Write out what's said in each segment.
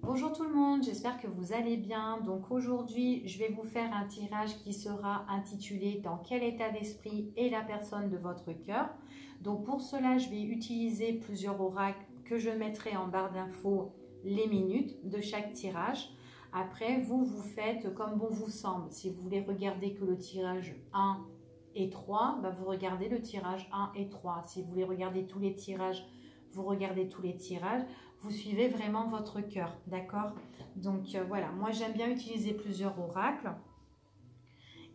Bonjour tout le monde, j'espère que vous allez bien. Donc aujourd'hui, je vais vous faire un tirage qui sera intitulé « Dans quel état d'esprit est la personne de votre cœur ?» Donc pour cela, je vais utiliser plusieurs oracles que je mettrai en barre d'infos les minutes de chaque tirage. Après, vous faites comme bon vous semble. Si vous voulez regarder que le tirage 1 et 3, vous regardez le tirage 1 et 3. Si vous voulez regarder tous les tirages, vous regardez tous les tirages. Vous suivez vraiment votre cœur, d'accord? Donc voilà, moi j'aime bien utiliser plusieurs oracles.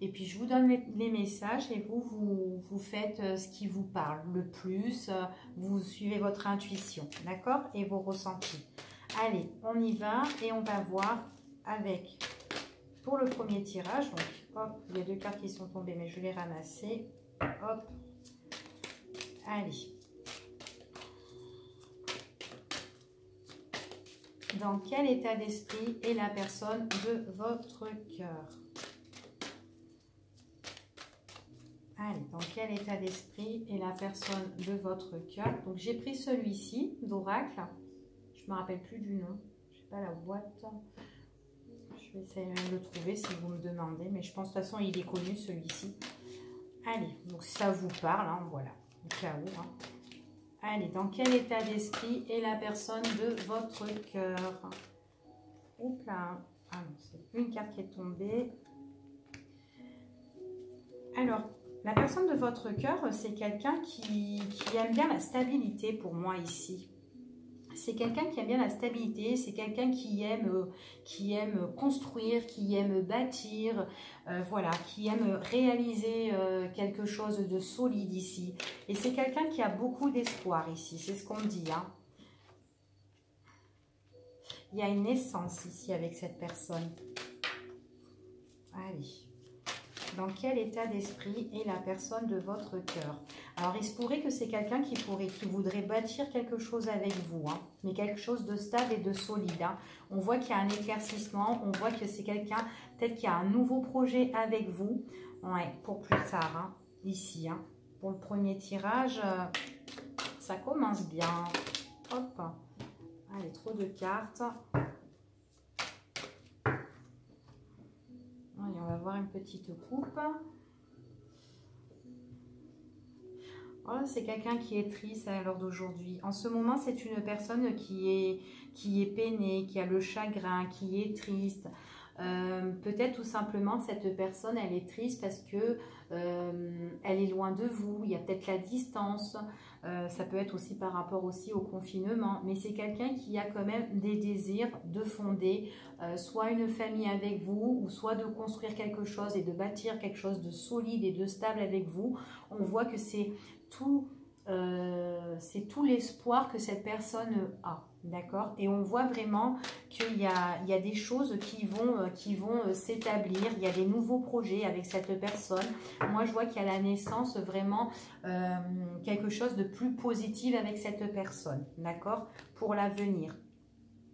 Et puis je vous donne les messages et vous faites ce qui vous parle le plus. Vous suivez votre intuition, d'accord? Et vos ressentis. Allez, on y va et on va voir avec, pour le premier tirage, donc hop, il y a deux cartes qui sont tombées, mais je vais les ramasser. Hop, allez. Dans quel état d'esprit est la personne de votre cœur? Allez, dans quel état d'esprit est la personne de votre cœur? Donc, j'ai pris celui-ci d'oracle. Je ne me rappelle plus du nom. Je n'ai pas la boîte. Je vais essayer de le trouver si vous me demandez. Mais je pense de toute façon, il est connu celui-ci. Allez, donc ça vous parle. Hein, voilà, au cas où. Hein. Allez, dans quel état d'esprit est la personne de votre cœur? Oups là. Ah non, c'est une carte qui est tombée. Alors, la personne de votre cœur, c'est quelqu'un qui aime bien la stabilité pour moi ici. C'est quelqu'un qui aime bien la stabilité, c'est quelqu'un qui aime construire, qui aime bâtir, voilà, qui aime réaliser quelque chose de solide ici. Et c'est quelqu'un qui a beaucoup d'espoir ici, c'est ce qu'on dit. Hein. Il y a une naissance ici avec cette personne. Allez. Dans quel état d'esprit est la personne de votre cœur? Alors, il se pourrait que c'est quelqu'un qui voudrait bâtir quelque chose avec vous, hein, mais quelque chose de stable et de solide. Hein. On voit qu'il y a un éclaircissement, on voit que c'est quelqu'un, peut-être qu'il y a un nouveau projet avec vous, ouais, pour plus tard, hein, ici. Hein. Pour le premier tirage, ça commence bien. Hop, allez, trop de cartes. Allez, on va voir une petite coupe. Oh, c'est quelqu'un qui est triste à l'heure d'aujourd'hui. En ce moment, c'est une personne qui est peinée, qui a le chagrin, qui est triste. Peut-être tout simplement cette personne, elle est triste parce que elle est loin de vous. Il y a peut-être la distance. Ça peut être aussi par rapport aussi au confinement. Mais c'est quelqu'un qui a quand même des désirs de fonder soit une famille avec vous ou soit de construire quelque chose et de bâtir quelque chose de solide et de stable avec vous. On voit que c'est tout l'espoir que cette personne a, d'accord? Et on voit vraiment qu'il y a des choses qui vont s'établir, il y a des nouveaux projets avec cette personne. Moi, je vois qu'il y a la naissance vraiment quelque chose de plus positif avec cette personne, d'accord? Pour l'avenir.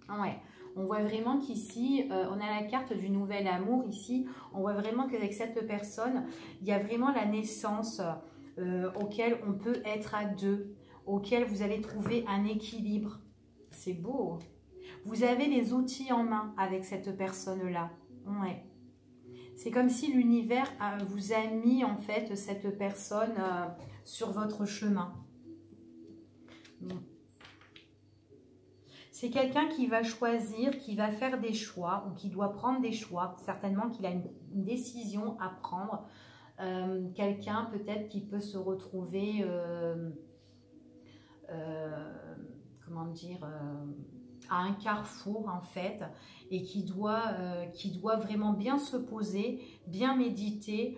Ouais. On voit vraiment qu'ici, on a la carte du nouvel amour ici. On voit vraiment qu'avec cette personne, il y a vraiment la naissance auquel on peut être à deux, auquel vous allez trouver un équilibre. C'est beau. Vous avez les outils en main avec cette personne-là. Ouais. C'est comme si l'univers vous a mis en fait cette personne sur votre chemin. C'est quelqu'un qui va choisir, qui va faire des choix ou qui doit prendre des choix. Certainement qu'il a une décision à prendre. Quelqu'un peut-être qui peut se retrouver, comment dire, à un carrefour en fait, et qui doit vraiment bien se poser, bien méditer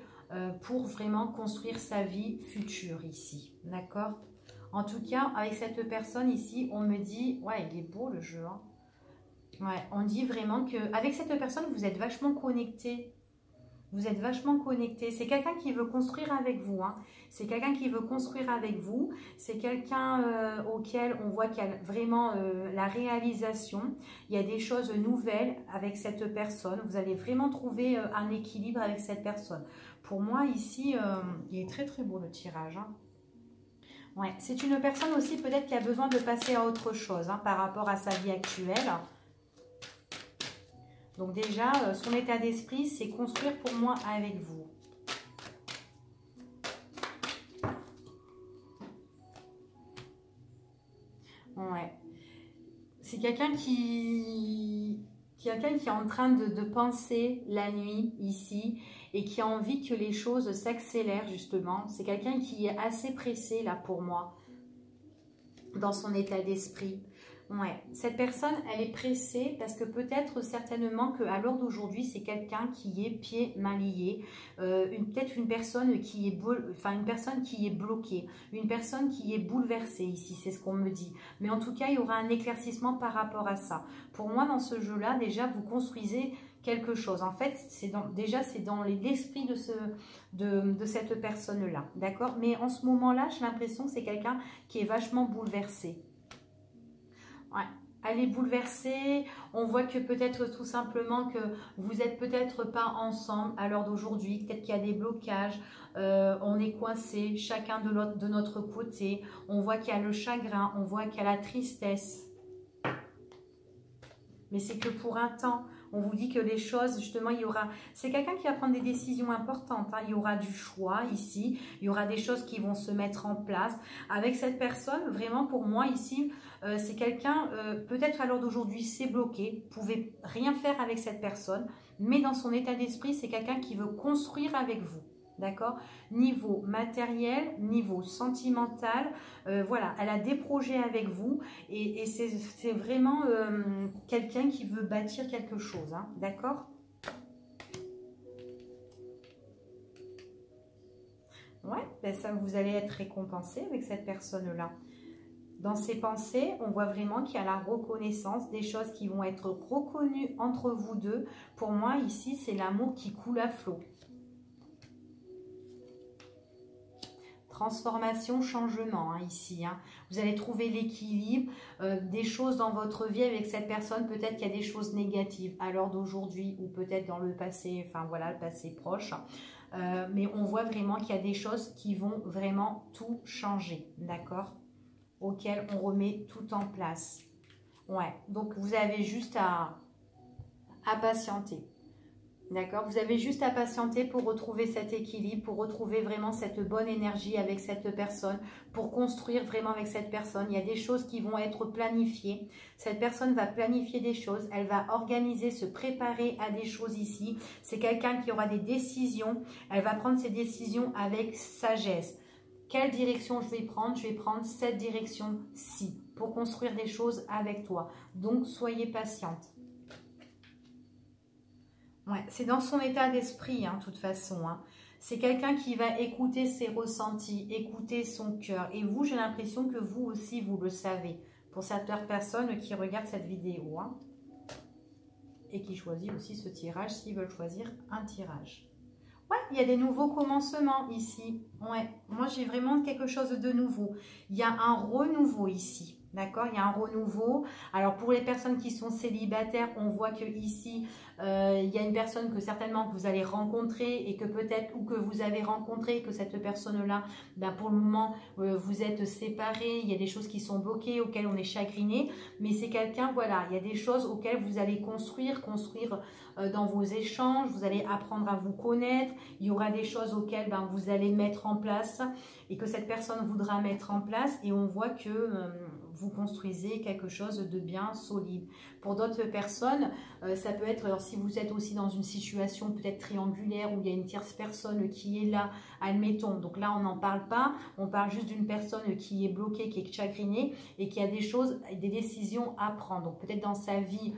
pour vraiment construire sa vie future ici, d'accord? En tout cas, avec cette personne ici, on me dit, ouais, il est beau le jeu, hein. Ouais, on dit vraiment qu'avec cette personne, vous êtes vachement connectés. Vous êtes vachement connectés. C'est quelqu'un qui veut construire avec vous. Hein. C'est quelqu'un qui veut construire avec vous. C'est quelqu'un auquel on voit qu'il y a vraiment la réalisation. Il y a des choses nouvelles avec cette personne. Vous allez vraiment trouver un équilibre avec cette personne. Pour moi, ici, il est très très beau le tirage. Hein. Ouais. C'est une personne aussi peut-être qui a besoin de passer à autre chose hein, par rapport à sa vie actuelle. Donc déjà, son état d'esprit, c'est construire pour moi avec vous. Ouais. C'est quelqu'un quelqu'un qui est en train de penser la nuit ici et qui a envie que les choses s'accélèrent justement. C'est quelqu'un qui est assez pressé là pour moi dans son état d'esprit. Ouais, cette personne, elle est pressée parce que peut-être certainement qu'à l'heure d'aujourd'hui, c'est quelqu'un qui est pieds mains liés, peut-être une personne qui est une personne qui est bloquée, une personne qui est bouleversée ici, c'est ce qu'on me dit. Mais en tout cas, il y aura un éclaircissement par rapport à ça. Pour moi, dans ce jeu-là, déjà, vous construisez quelque chose. En fait, déjà, c'est dans l'esprit de cette personne-là, d'accord? Mais en ce moment-là, j'ai l'impression que c'est quelqu'un qui est vachement bouleversé. Ouais, elle est bouleversée. On voit que peut-être tout simplement que vous n'êtes peut-être pas ensemble à l'heure d'aujourd'hui. Peut-être qu'il y a des blocages. On est coincé chacun de notre côté. On voit qu'il y a le chagrin. On voit qu'il y a la tristesse. Mais c'est que pour un temps. On vous dit que les choses, justement, il y aura... C'est quelqu'un qui va prendre des décisions importantes. Hein. Il y aura du choix ici. Il y aura des choses qui vont se mettre en place. Avec cette personne, vraiment, pour moi, ici, c'est quelqu'un, peut-être à l'heure d'aujourd'hui, c'est bloqué. Vous ne pouvez rien faire avec cette personne. Mais dans son état d'esprit, c'est quelqu'un qui veut construire avec vous. D'accord? Niveau matériel, niveau sentimental, voilà, elle a des projets avec vous et c'est vraiment quelqu'un qui veut bâtir quelque chose, hein, d'accord? Ouais, ben ça, vous allez être récompensé avec cette personne-là. Dans ses pensées, on voit vraiment qu'il y a la reconnaissance, des choses qui vont être reconnues entre vous deux. Pour moi, ici, c'est l'amour qui coule à flot. Transformation, changement, hein, ici. Hein. Vous allez trouver l'équilibre, des choses dans votre vie avec cette personne. Peut-être qu'il y a des choses négatives à l'heure d'aujourd'hui ou peut-être dans le passé, enfin voilà, le passé proche. Mais on voit vraiment qu'il y a des choses qui vont vraiment tout changer, d'accord? Auxquelles on remet tout en place. Ouais, donc vous avez juste à patienter. D'accord? Vous avez juste à patienter pour retrouver cet équilibre, pour retrouver vraiment cette bonne énergie avec cette personne, pour construire vraiment avec cette personne. Il y a des choses qui vont être planifiées. Cette personne va planifier des choses, elle va organiser, se préparer à des choses ici. C'est quelqu'un qui aura des décisions. Elle va prendre ses décisions avec sagesse. Quelle direction je vais prendre? Je vais prendre cette direction-ci pour construire des choses avec toi. Donc, soyez patiente. Ouais, c'est dans son état d'esprit, hein, de toute façon. Hein. C'est quelqu'un qui va écouter ses ressentis, écouter son cœur. Et vous, j'ai l'impression que vous aussi, vous le savez. Pour cette personne qui regarde cette vidéo. Hein, et qui choisit aussi ce tirage s'ils veulent choisir un tirage. Ouais, il y a des nouveaux commencements ici. Ouais, moi, j'ai vraiment quelque chose de nouveau. Il y a un renouveau ici. D'accord, il y a un renouveau. Alors pour les personnes qui sont célibataires, on voit que ici il y a une personne que certainement que vous allez rencontrer et que peut-être ou que vous avez rencontré, que cette personne-là, ben pour le moment vous êtes séparés. Il y a des choses qui sont bloquées, auxquelles on est chagriné. Mais c'est quelqu'un, voilà, il y a des choses auxquelles vous allez construire dans vos échanges. Vous allez apprendre à vous connaître. Il y aura des choses auxquelles ben, vous allez mettre en place et que cette personne voudra mettre en place. Et on voit que vous construisez quelque chose de bien solide. Pour d'autres personnes, ça peut être, alors si vous êtes aussi dans une situation peut-être triangulaire où il y a une tierce personne qui est là, admettons, donc là on n'en parle pas, on parle juste d'une personne qui est bloquée, qui est chagrinée et qui a des choses, des décisions à prendre. Donc peut-être dans sa vie,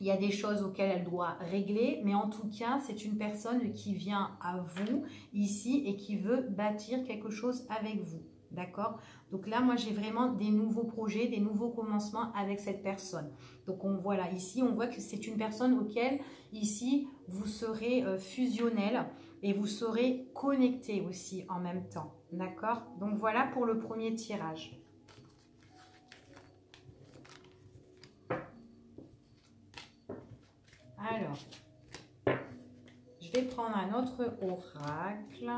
il y a des choses auxquelles elle doit régler, mais en tout cas, c'est une personne qui vient à vous ici et qui veut bâtir quelque chose avec vous. D'accord? Donc là, moi, j'ai vraiment des nouveaux projets, des nouveaux commencements avec cette personne. Donc, voilà, ici, on voit que c'est une personne auquel, ici, vous serez fusionnel et vous serez connecté aussi en même temps. D'accord? Donc, voilà pour le premier tirage. Alors, je vais prendre un autre oracle.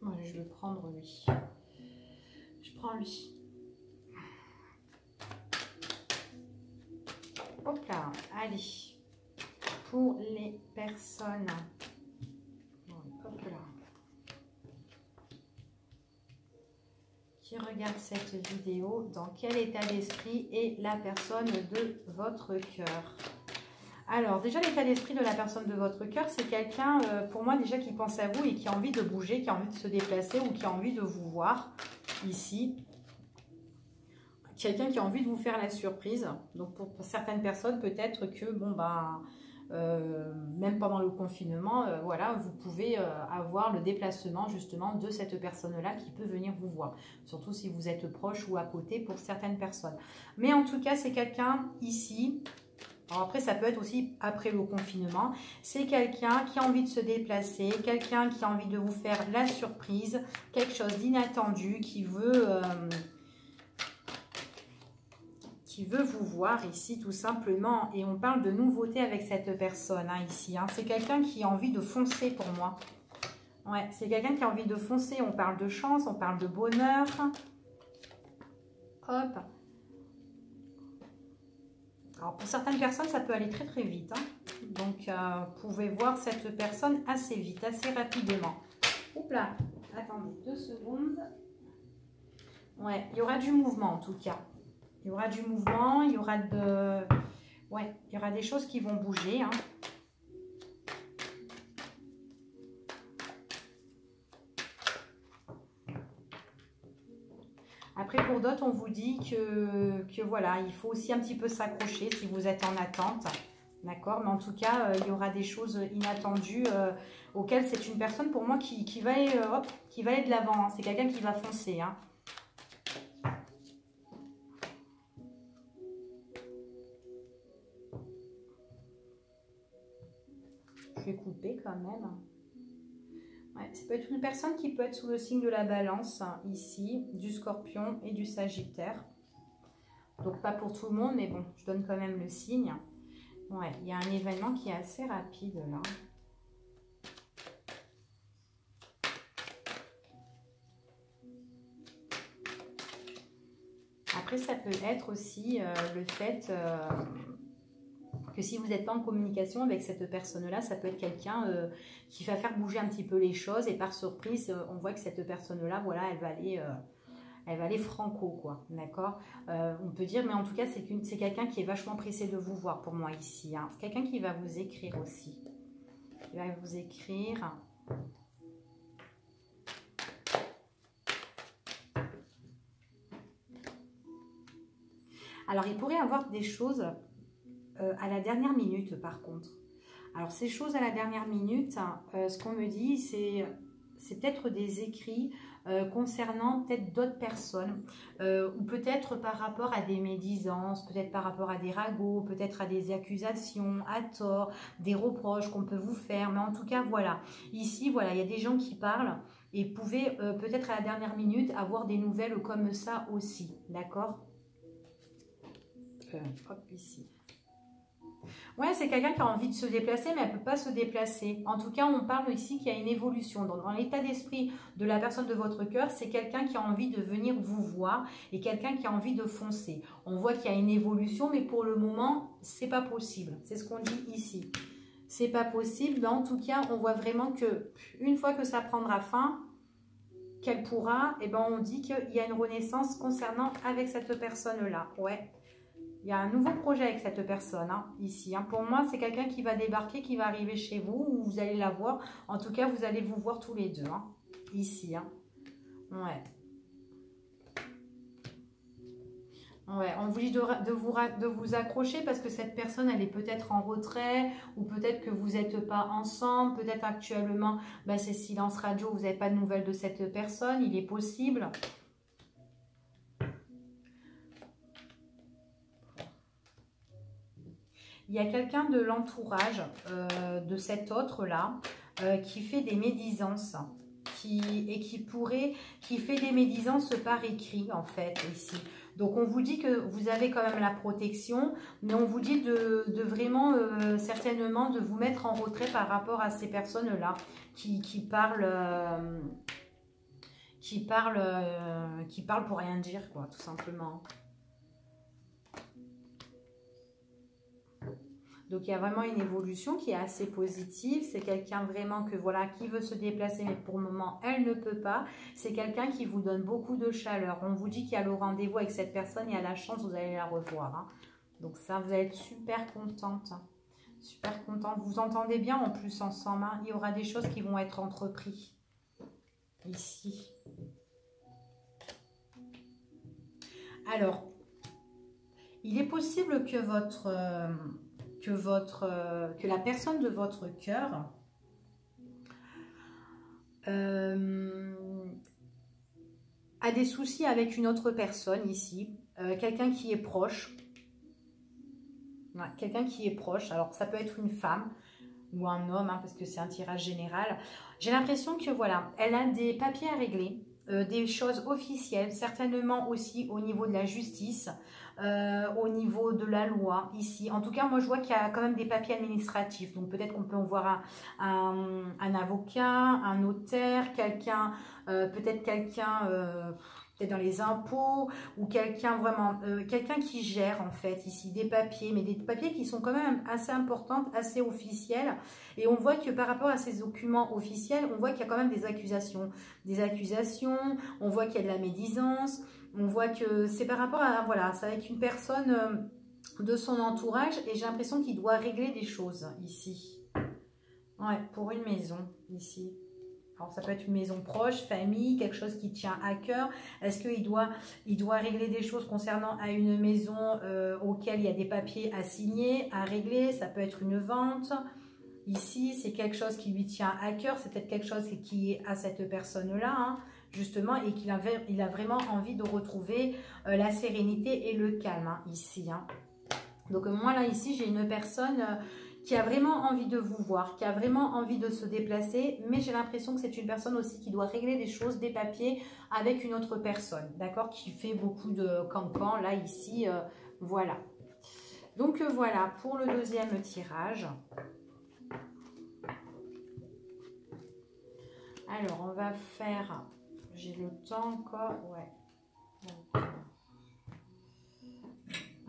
Moi, je vais prendre lui. Je prends lui. hop là, allez, pour les personnes, hop là, qui regardent cette vidéo, dans quel état d'esprit est la personne de votre cœur? Alors, déjà, l'état d'esprit de la personne de votre cœur, c'est quelqu'un, pour moi, déjà, qui pense à vous et qui a envie de bouger, qui a envie de se déplacer ou qui a envie de vous voir, ici. Quelqu'un qui a envie de vous faire la surprise. Donc, pour certaines personnes, peut-être que, bon, ben, même pendant le confinement, voilà, vous pouvez avoir le déplacement, justement, de cette personne-là qui peut venir vous voir. Surtout si vous êtes proche ou à côté pour certaines personnes. Mais en tout cas, c'est quelqu'un ici. Alors après, ça peut être aussi après le confinement. C'est quelqu'un qui a envie de se déplacer, quelqu'un qui a envie de vous faire la surprise, quelque chose d'inattendu, qui veut vous voir ici tout simplement. Et on parle de nouveauté avec cette personne hein, ici. Hein. C'est quelqu'un qui a envie de foncer pour moi. Ouais, c'est quelqu'un qui a envie de foncer. On parle de chance, on parle de bonheur. Hop. Alors, pour certaines personnes, ça peut aller très très vite. Hein. Donc, vous pouvez voir cette personne assez vite, assez rapidement. Oups là, attendez 2 secondes. Ouais, il y aura du mouvement en tout cas. Il y aura du mouvement, il y aura ouais, il y aura des choses qui vont bouger. Hein. Après, pour d'autres, on vous dit que voilà, il faut aussi un petit peu s'accrocher si vous êtes en attente. D'accord? Mais en tout cas, il y aura des choses inattendues auxquelles c'est une personne, pour moi, qui va aller, qui va aller de l'avant. Hein. C'est quelqu'un qui va foncer. Hein. Je vais couper quand même. Ouais, ça peut être une personne qui peut être sous le signe de la balance, hein, ici, du scorpion et du sagittaire. Donc pas pour tout le monde, mais bon, je donne quand même le signe. Ouais, il y a un événement qui est assez rapide là. Après, ça peut être aussi le fait que si vous n'êtes pas en communication avec cette personne-là, ça peut être quelqu'un qui va faire bouger un petit peu les choses et par surprise, on voit que cette personne-là, voilà, elle va aller franco, quoi, d'accord? On peut dire, mais en tout cas, c'est quelqu'un qui est vachement pressé de vous voir pour moi ici. Hein. C'est quelqu'un qui va vous écrire aussi. Il va vous écrire. Alors, il pourrait avoir des choses à la dernière minute, par contre. Alors, ces choses à la dernière minute, ce qu'on me dit, c'est peut-être des écrits concernant peut-être d'autres personnes, ou peut-être par rapport à des médisances, peut-être par rapport à des ragots, peut-être à des accusations, à tort, des reproches qu'on peut vous faire. Mais en tout cas, voilà. Ici, voilà, il y a des gens qui parlent et pouvaient peut-être à la dernière minute avoir des nouvelles comme ça aussi. D'accord? Hop, ici. Ouais, c'est quelqu'un qui a envie de se déplacer, mais elle ne peut pas se déplacer. En tout cas, on parle ici qu'il y a une évolution. Donc, dans l'état d'esprit de la personne de votre cœur, c'est quelqu'un qui a envie de venir vous voir et quelqu'un qui a envie de foncer. On voit qu'il y a une évolution, mais pour le moment, c'est pas possible. C'est ce qu'on dit ici. C'est pas possible, mais en tout cas, on voit vraiment que une fois que ça prendra fin, qu'elle pourra, eh ben, on dit qu'il y a une renaissance concernant avec cette personne-là. Ouais. Il y a un nouveau projet avec cette personne, hein, ici. Hein. Pour moi, c'est quelqu'un qui va débarquer, qui va arriver chez vous, ou vous allez la voir. En tout cas, vous allez vous voir tous les deux, hein, ici. Hein. Ouais. Ouais, on vous dit de vous accrocher parce que cette personne, elle est peut-être en retrait, ou peut-être que vous n'êtes pas ensemble, peut-être actuellement, bah, c'est silence radio, vous n'avez pas de nouvelles de cette personne, il est possible. Il y a quelqu'un de l'entourage de cet autre-là qui fait des médisances qui fait des médisances par écrit en fait ici. Donc on vous dit que vous avez quand même la protection, mais on vous dit de vraiment certainement de vous mettre en retrait par rapport à ces personnes-là qui parlent pour rien dire quoi, tout simplement. Donc, il y a vraiment une évolution qui est assez positive. C'est quelqu'un vraiment que voilà, qui veut se déplacer, mais pour le moment, elle ne peut pas. C'est quelqu'un qui vous donne beaucoup de chaleur. On vous dit qu'il y a le rendez-vous avec cette personne et à la chance, vous allez la revoir. Hein. Donc, ça, vous allez être super contente. Super contente. Vous entendez bien en plus ensemble. Hein. Il y aura des choses qui vont être entreprises ici. Alors, il est possible que que la personne de votre cœur a des soucis avec une autre personne ici, quelqu'un qui est proche. Ouais, quelqu'un qui est proche, alors ça peut être une femme ou un homme, hein, parce que c'est un tirage général. J'ai l'impression que voilà, elle a des papiers à régler, des choses officielles, certainement aussi au niveau de la justice, au niveau de la loi ici. En tout cas, moi je vois qu'il y a quand même des papiers administratifs, donc peut-être qu'on peut en voir un avocat, un notaire, quelqu'un, peut-être quelqu'un... peut-être dans les impôts, ou quelqu'un vraiment, quelqu'un qui gère en fait ici des papiers, mais des papiers qui sont quand même assez importants, assez officiels, et on voit que par rapport à ces documents officiels, on voit qu'il y a quand même des accusations, on voit qu'il y a de la médisance, on voit que c'est par rapport à, voilà, c'est avec une personne de son entourage, et j'ai l'impression qu'il doit régler des choses ici, ouais, pour une maison ici. Alors, ça peut être une maison proche, famille, quelque chose qui tient à cœur. Est-ce qu'il doit régler des choses concernant à une maison auquel il y a des papiers à signer, à régler? Ça peut être une vente. Ici, c'est quelque chose qui lui tient à cœur. C'est peut-être quelque chose qui est à cette personne-là, hein, justement, et qu'il a vraiment envie de retrouver la sérénité et le calme, hein, ici. Hein. Donc, moi, là, ici, j'ai une personne... qui a vraiment envie de vous voir, qui a vraiment envie de se déplacer, mais j'ai l'impression que c'est une personne aussi qui doit régler des choses, des papiers avec une autre personne, d'accord, qui fait beaucoup de cancan, là, ici, voilà. Donc, voilà, pour le deuxième tirage. Alors, on va faire, j'ai le temps encore, ouais.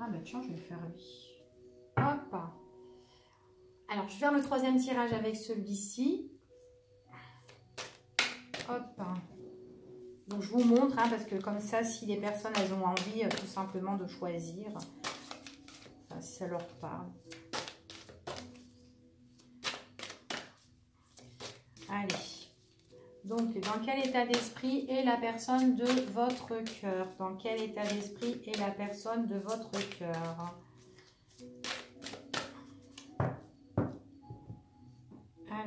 Ah, ben tiens, je vais le faire lui. Hop. Alors, je vais faire le troisième tirage avec celui-ci. Hop. Donc, je vous montre, hein, parce que comme ça, si les personnes, elles ont envie tout simplement de choisir, enfin, si ça leur parle. Allez. Donc, dans quel état d'esprit est la personne de votre cœur? Dans quel état d'esprit est la personne de votre cœur?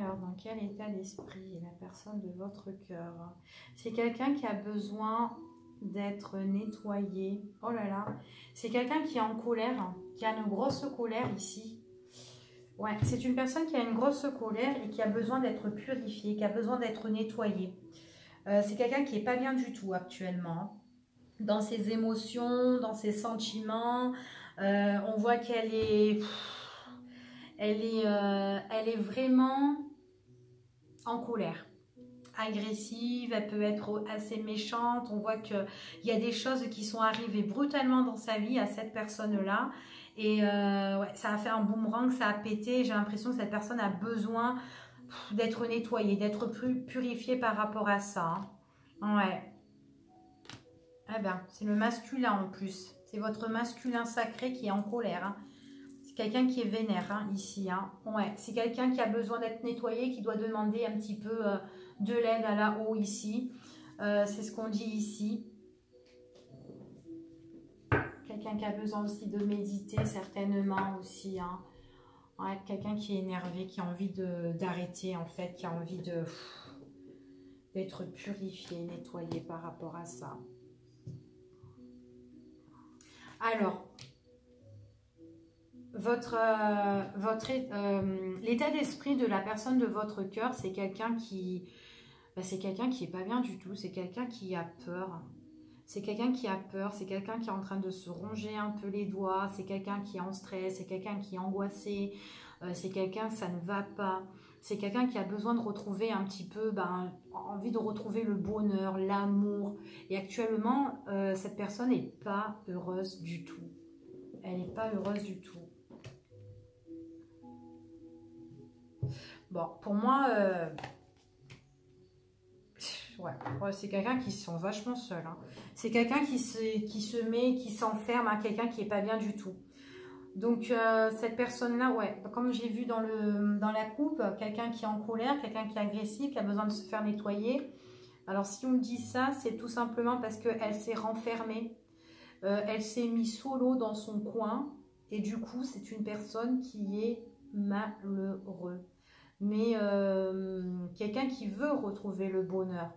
Alors, dans quel état d'esprit est la personne de votre cœur? C'est quelqu'un qui a besoin d'être nettoyé. Oh là là, c'est quelqu'un qui est en colère, qui a une grosse colère ici. Ouais, c'est une personne qui a une grosse colère et qui a besoin d'être purifiée, qui a besoin d'être nettoyée. C'est quelqu'un qui n'est pas bien du tout actuellement, dans ses émotions, dans ses sentiments. On voit qu'elle est... Elle est vraiment en colère, agressive, elle peut être assez méchante. On voit qu'il y a des choses qui sont arrivées brutalement dans sa vie à cette personne-là. Et ouais, ça a fait un boomerang, ça a pété. J'ai l'impression que cette personne a besoin d'être nettoyée, d'être purifiée par rapport à ça. Hein. Ouais. Eh ben, c'est le masculin en plus. C'est votre masculin sacré qui est en colère. Hein. Quelqu'un qui est vénère, hein, ici. Hein. Ouais, c'est quelqu'un qui a besoin d'être nettoyé, qui doit demander un petit peu de l'aide à la haut ici. C'est ce qu'on dit ici. Quelqu'un qui a besoin aussi de méditer, certainement aussi. Hein. Ouais, quelqu'un qui est énervé, qui a envie d'arrêter, en fait, qui a envie d'être purifié, nettoyé par rapport à ça. Alors... l'état d'esprit de la personne de votre cœur, c'est quelqu'un qui est pas bien du tout, c'est quelqu'un qui a peur. C'est quelqu'un qui a peur, c'est quelqu'un qui est en train de se ronger un peu les doigts, c'est quelqu'un qui est en stress, c'est quelqu'un qui est angoissé, c'est quelqu'un, ça ne va pas. C'est quelqu'un qui a besoin de retrouver un petit peu, envie de retrouver le bonheur, l'amour. Et actuellement, cette personne n'est pas heureuse du tout. Elle n'est pas heureuse du tout. Bon, pour moi, ouais, c'est quelqu'un qui se sent vachement seul. Hein. C'est quelqu'un qui se met, qui s'enferme à quelqu'un qui n'est pas bien du tout. Donc, cette personne-là, ouais, comme j'ai vu dans la coupe, quelqu'un qui est en colère, quelqu'un qui est agressif, qui a besoin de se faire nettoyer. Alors, si on me dit ça, c'est tout simplement parce qu'elle s'est renfermée. Elle s'est mise solo dans son coin. Et du coup, c'est une personne qui est malheureux. Mais quelqu'un qui veut retrouver le bonheur.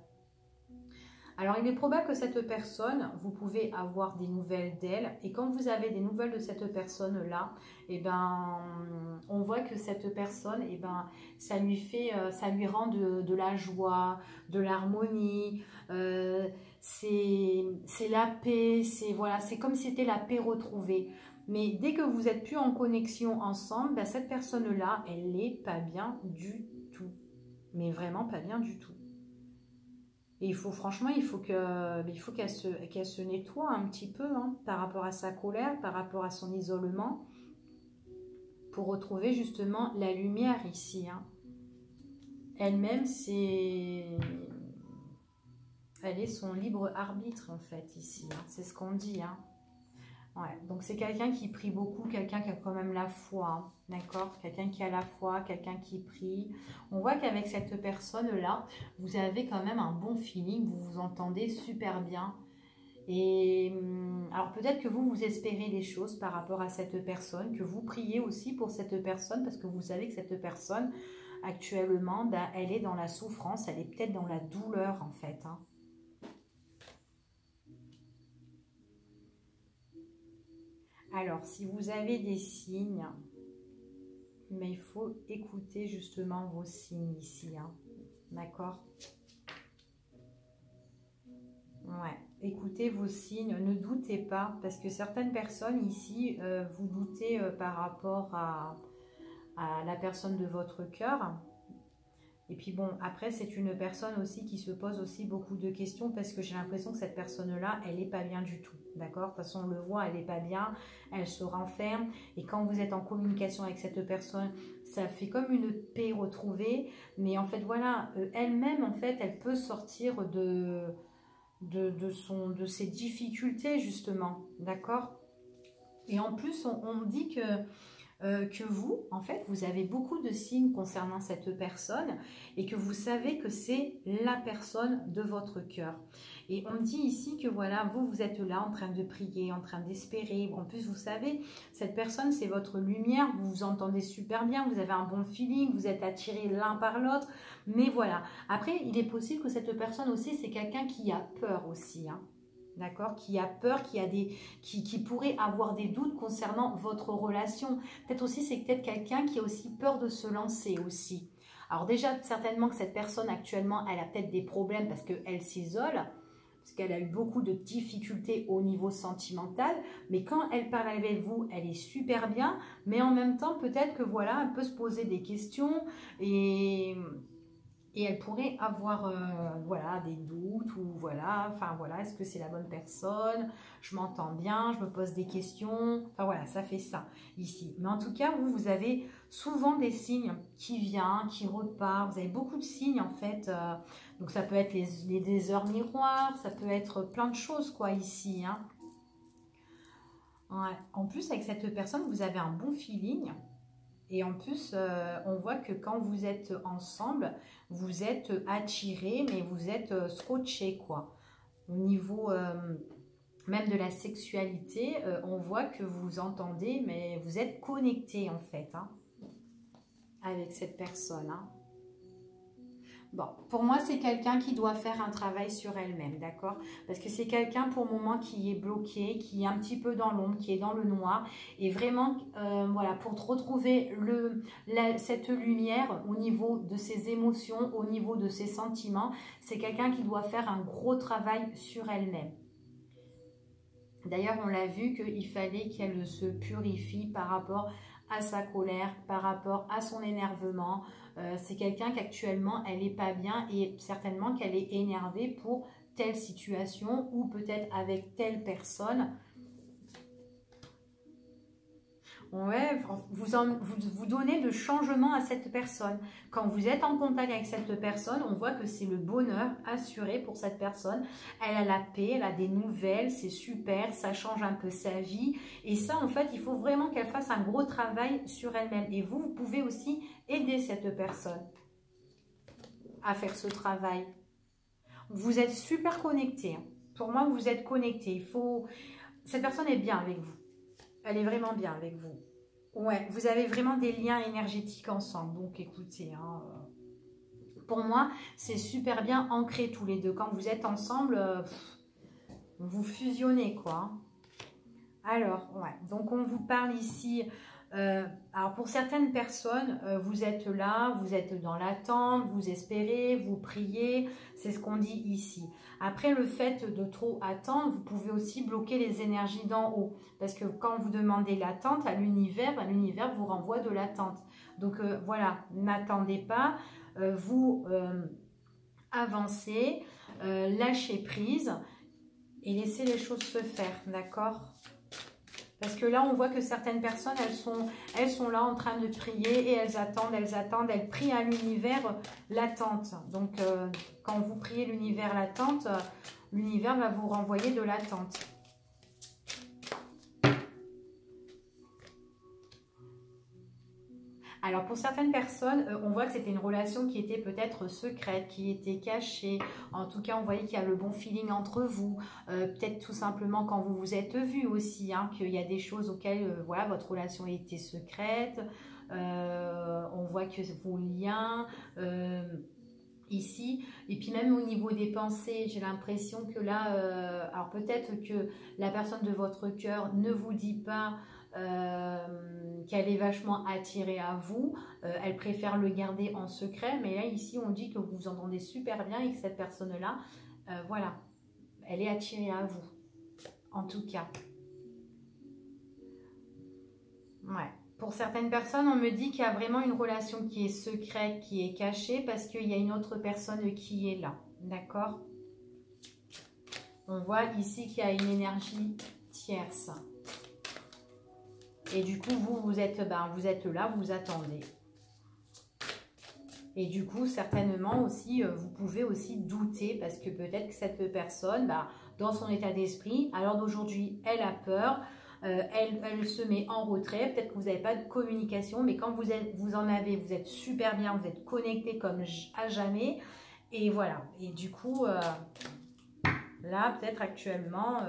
Alors, il est probable que cette personne, vous pouvez avoir des nouvelles d'elle. Et quand vous avez des nouvelles de cette personne-là, eh ben, on voit que cette personne, eh ben, ça lui rend de la joie, de l'harmonie. C'est la paix. Voilà, c'est comme si c'était la paix retrouvée. Mais dès que vous n'êtes plus en connexion ensemble, ben, cette personne-là, elle n'est pas bien du tout. Mais vraiment pas bien du tout. Et franchement, il faut qu'elle se nettoie un petit peu hein, par rapport à sa colère, par rapport à son isolement, pour retrouver justement la lumière ici. Hein. Elle-même, elle est son libre arbitre en fait ici. Hein. C'est ce qu'on dit. Hein. Ouais. Donc c'est quelqu'un qui prie beaucoup, quelqu'un qui a quand même la foi. Hein. D'accord, quelqu'un qui a la foi, quelqu'un qui prie. On voit qu'avec cette personne-là, vous avez quand même un bon feeling, vous vous entendez super bien. Et alors peut-être que vous espérez des choses par rapport à cette personne, que vous priez aussi pour cette personne, parce que vous savez que cette personne, actuellement, ben, elle est dans la souffrance, elle est peut-être dans la douleur en fait. Hein. Alors, si vous avez des signes... Mais il faut écouter justement vos signes ici. Hein. D'accord? Ouais. Écoutez vos signes. Ne doutez pas. Parce que certaines personnes ici, vous doutez par rapport à la personne de votre cœur. Et puis bon, après, c'est une personne aussi qui se pose aussi beaucoup de questions parce que j'ai l'impression que cette personne-là, elle n'est pas bien du tout. D'accord? De toute façon, on le voit, elle n'est pas bien, elle se renferme. Et quand vous êtes en communication avec cette personne, ça fait comme une paix retrouvée. Mais en fait, voilà, elle-même, en fait, elle peut sortir de ses difficultés, justement. D'accord? Et en plus, on me dit que vous, en fait, vous avez beaucoup de signes concernant cette personne et que vous savez que c'est la personne de votre cœur. Et on me dit ici que voilà, vous êtes là en train de prier, en train d'espérer. En plus, vous savez, cette personne, c'est votre lumière, vous vous entendez super bien, vous avez un bon feeling, vous êtes attirés l'un par l'autre. Mais voilà, après, il est possible que cette personne aussi, c'est quelqu'un qui a peur aussi, hein. D'accord, qui a peur, qui pourrait avoir des doutes concernant votre relation. Peut-être aussi, c'est peut-être quelqu'un qui a aussi peur de se lancer aussi. Alors déjà, certainement que cette personne actuellement, elle a peut-être des problèmes parce qu'elle s'isole, parce qu'elle a eu beaucoup de difficultés au niveau sentimental. Mais quand elle parle avec vous, elle est super bien. Mais en même temps, peut-être que voilà, elle peut se poser des questions et elle pourrait avoir voilà, des doutes ou voilà, enfin voilà, est-ce que c'est la bonne personne? Je m'entends bien, je me pose des questions. Enfin voilà, ça fait ça ici. Mais en tout cas, vous avez souvent des signes qui viennent, qui repartent. Vous avez beaucoup de signes en fait. Donc ça peut être des heures miroirs, ça peut être plein de choses quoi ici. Hein. Ouais. En plus, avec cette personne, vous avez un bon feeling. Et en plus, on voit que quand vous êtes ensemble, vous êtes attirés, mais vous êtes scotchés, quoi. Au niveau même de la sexualité, on voit que vous entendez, mais vous êtes connectés, en fait, hein, avec cette personne, hein. Bon, pour moi, c'est quelqu'un qui doit faire un travail sur elle-même, d'accord? Parce que c'est quelqu'un pour le moment qui est bloqué, qui est un petit peu dans l'ombre, qui est dans le noir. Et vraiment, voilà, pour retrouver cette lumière au niveau de ses émotions, au niveau de ses sentiments, c'est quelqu'un qui doit faire un gros travail sur elle-même. D'ailleurs, on l'a vu qu'il fallait qu'elle se purifie par rapport à sa colère, par rapport à son énervement. C'est quelqu'un qu'actuellement, elle n'est pas bien et certainement qu'elle est énervée pour telle situation ou peut-être avec telle personne. Ouais, vous donnez le changement à cette personne. Quand vous êtes en contact avec cette personne, on voit que c'est le bonheur assuré pour cette personne. Elle a la paix, elle a des nouvelles, c'est super, ça change un peu sa vie. Et ça, en fait, il faut vraiment qu'elle fasse un gros travail sur elle-même. Et vous pouvez aussi aider cette personne à faire ce travail. Vous êtes super connecté. Pour moi, vous êtes connecté. Cette personne est bien avec vous. Elle est vraiment bien avec vous. Ouais, vous avez vraiment des liens énergétiques ensemble. Donc, écoutez, hein, pour moi, c'est super bien ancré tous les deux. Quand vous êtes ensemble, vous fusionnez, quoi. Alors, ouais, donc on vous parle ici. Alors, pour certaines personnes, vous êtes là, vous êtes dans l'attente, vous espérez, vous priez. C'est ce qu'on dit ici. Après, le fait de trop attendre, vous pouvez aussi bloquer les énergies d'en haut. Parce que quand vous demandez l'attente à l'univers vous renvoie de l'attente. Donc, voilà, n'attendez pas. Vous avancez, lâchez prise et laissez les choses se faire, d'accord ? Parce que là, on voit que certaines personnes, elles sont là en train de prier et elles attendent, elles prient à l'univers l'attente. Donc, quand vous priez l'univers l'attente, l'univers va vous renvoyer de l'attente. Alors, pour certaines personnes, on voit que c'était une relation qui était peut-être secrète, qui était cachée. En tout cas, on voyait qu'il y a le bon feeling entre vous. Peut-être tout simplement quand vous vous êtes vus aussi, hein, qu'il y a des choses auxquelles voilà, votre relation était secrète. On voit que vos liens... ici, et puis même au niveau des pensées, j'ai l'impression que là, alors peut-être que la personne de votre cœur ne vous dit pas qu'elle est vachement attirée à vous, elle préfère le garder en secret, mais là ici on dit que vous vous entendez super bien et que cette personne-là, voilà, elle est attirée à vous, en tout cas. Ouais. Pour certaines personnes, on me dit qu'il y a vraiment une relation qui est secrète, qui est cachée, parce qu'il y a une autre personne qui est là. D'accord? On voit ici qu'il y a une énergie tierce. Et du coup, vous êtes là, vous attendez. Et du coup, certainement aussi, vous pouvez aussi douter, parce que peut-être que cette personne, dans son état d'esprit, à l'heure d'aujourd'hui, elle a peur. Elle se met en retrait, peut-être que vous n'avez pas de communication, mais quand vous en avez, vous êtes super bien, vous êtes connecté comme à jamais, et voilà, et du coup, là, peut-être actuellement,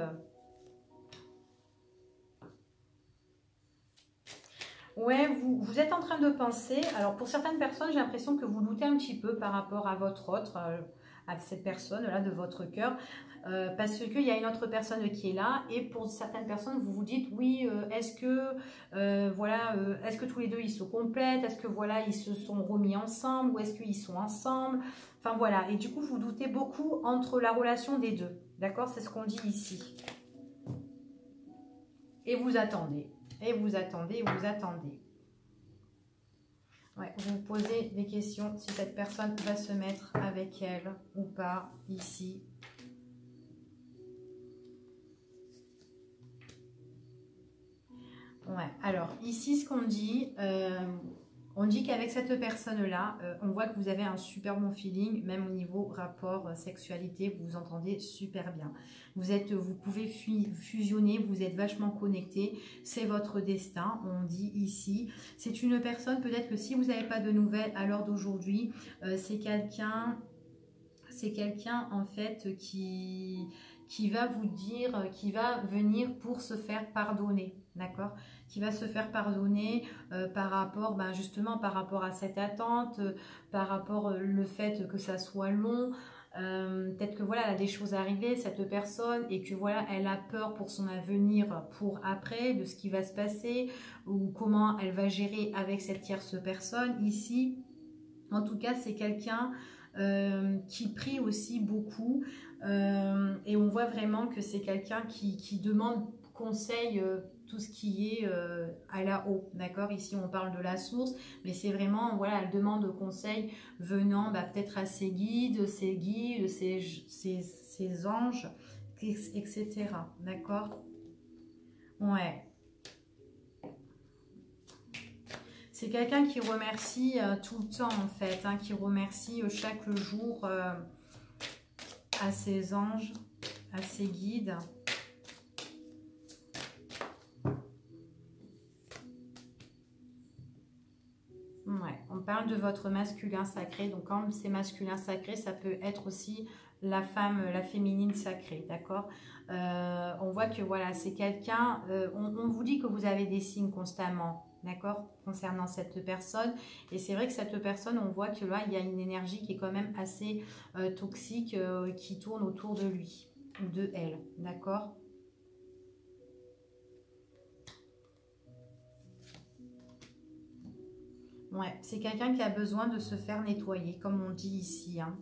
ouais, vous êtes en train de penser, alors pour certaines personnes, j'ai l'impression que vous doutez un petit peu par rapport à votre autre, à cette personne-là de votre cœur, parce qu'il y a une autre personne qui est là, et pour certaines personnes, vous vous dites, oui, est-ce que tous les deux ils se complètent, est-ce que voilà, ils se sont remis ensemble, ou est-ce qu'ils sont ensemble, enfin voilà, et du coup, vous doutez beaucoup entre la relation des deux, d'accord, c'est ce qu'on dit ici. Et vous attendez, et vous attendez, et vous attendez. Ouais, vous vous posez des questions si cette personne va se mettre avec elle ou pas ici. Ouais, alors ici ce qu'on dit, on dit qu'avec cette personne-là, on voit que vous avez un super bon feeling, même au niveau rapport sexualité, vous vous entendez super bien. Vous pouvez fusionner, vous êtes vachement connectés, c'est votre destin, on dit ici. C'est une personne, peut-être que si vous n'avez pas de nouvelles à l'heure d'aujourd'hui, c'est quelqu'un en fait qui va vous dire, qui va venir pour se faire pardonner, d'accord? Qui va se faire pardonner par rapport, justement, par rapport à cette attente, par rapport le fait que ça soit long, peut-être que voilà, elle a des choses à régler, cette personne, et que voilà, elle a peur pour son avenir, pour après, de ce qui va se passer, ou comment elle va gérer avec cette tierce personne, ici. En tout cas, c'est quelqu'un qui prie aussi beaucoup, et on voit vraiment que c'est quelqu'un qui demande conseil, tout ce qui est à la haut, d'accord? Ici on parle de la source, mais c'est vraiment, voilà, elle demande conseil venant peut-être à ses guides, ses anges, etc. D'accord? Ouais. C'est quelqu'un qui remercie tout le temps en fait, hein, qui remercie chaque jour à ses anges, à ses guides. Ouais, on parle de votre masculin sacré. Donc quand c'est masculin sacré, ça peut être aussi la femme, la féminine sacrée, d'accord? On voit que voilà, c'est quelqu'un, on vous dit que vous avez des signes constamment, d'accord, concernant cette personne. Et c'est vrai que cette personne, on voit que là, il y a une énergie qui est quand même assez toxique qui tourne autour de lui, ou de elle, d'accord? Ouais, c'est quelqu'un qui a besoin de se faire nettoyer, comme on dit ici, hein.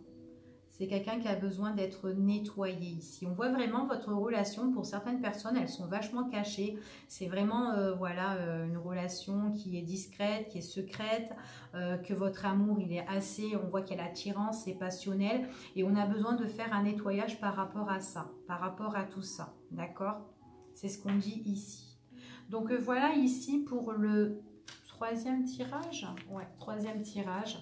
C'est quelqu'un qui a besoin d'être nettoyé ici. On voit vraiment votre relation, pour certaines personnes, elles sont vachement cachées. C'est vraiment voilà, une relation qui est discrète, qui est secrète, que votre amour, il est assez, on voit qu'il y a l'attirance, c'est passionnel. Et on a besoin de faire un nettoyage par rapport à ça, par rapport à tout ça, d'accord? C'est ce qu'on dit ici. Donc voilà ici pour le troisième tirage. Ouais, troisième tirage.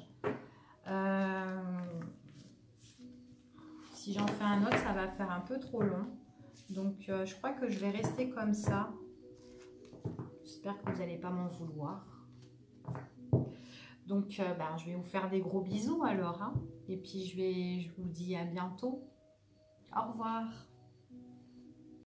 Si j'en fais un autre, ça va faire un peu trop long. Donc, je crois que je vais rester comme ça. J'espère que vous n'allez pas m'en vouloir. Donc, ben, je vais vous faire des gros bisous alors, hein. Et puis, je vous dis à bientôt. Au revoir.